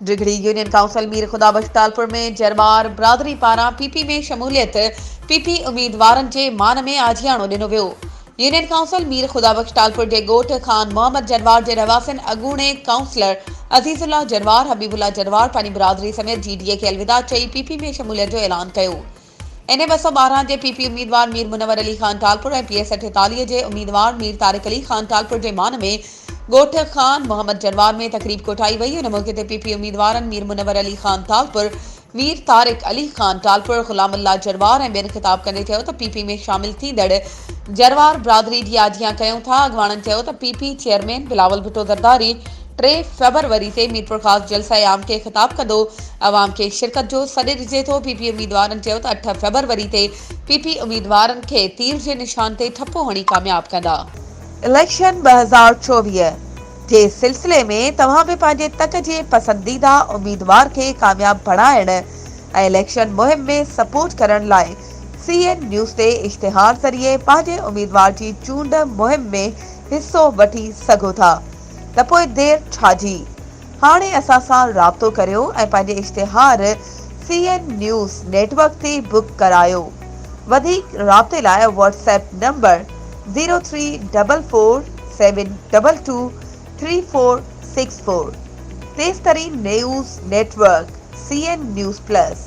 डिगड़ी union council Mir Khudabakhsh Talpur में जरवार बिरादरी पारां पीपी में शमूलियत पीपी उम्मीदवारनि जे मान में आजियाणो ॾिनो वियो। यूनियन काउंसिल मीर खुदाबख्श तालपुर जे ॻोठ खान मोहम्मद जरवार जे रहवासियुनि अॻूणे काउंसलर अज़ीज़ुल्लाह जरवार हबीबुल्लाह जरवार पंहिंजी बिरादरी समेत जीडीए खे अलविदा चई पीपी में शमूलियत जो ऐलान कयो। इन 212 जे पीपी उम्मीदवार मीर मुनवर अली खान तालपुर ऐं पीएस 48 जे उम्मीदवार मीर तारिक अली खान तालपुर जे मान में ॻोठ खान मोहम्मद जरवार में तकरीब कोठाई वई। उन मौके ते पीपी उम्मीदवारनि मीर मुनवर अली खान तालपुर, मीर तारिक अली खान तालपुर, गुलामुल्लाह जरवार ऐं ॿियनि ख़िताब कंदे चयो त पीपी में शामिल थींदड़ जरवार बिरादरी जी आजियां कयूं था। अॻवाननि चयो त पीपी चेयरमैन बिलावल भुट्टो ज़रदारी 3 फ़रवरी ते मीरपुर ख़ास जलसा आम के ख़िताब कंदो अवाम खे शिरकत जो सॾु ॾिजे थो। पीपी उम्मीदवारनि चयो त 8 फ़रवरी ते पीपी उम्मीदवारनि खे तीर जे निशान ते ठपो हणी कामयाब कंदा। इलेक्शन 2024 जे सिलसिले में तव्हां बि पंहिंजे तक जे पसंदीदा उम्मीदवार खे कामयाब बणाइण ऐं इलेक्शन मुहिम में सपोर्ट करण लाइ CN न्यूज़ ते इश्तिहार ज़रिए पंहिंजे उम्मीदवार जी चूंड मुहिम में हिस्सो वठी सघो था त पोइ देर छाजी। हाणे असां सां राब्तो करियो ऐं पंहिंजे इश्तिहार CN न्यूज़ नेटवर्क ते बुक करायो। वधीक राब्ते लाइ व्हाट्सएप नंबर 03427223464। तेज़ तरीन news network CN news plus.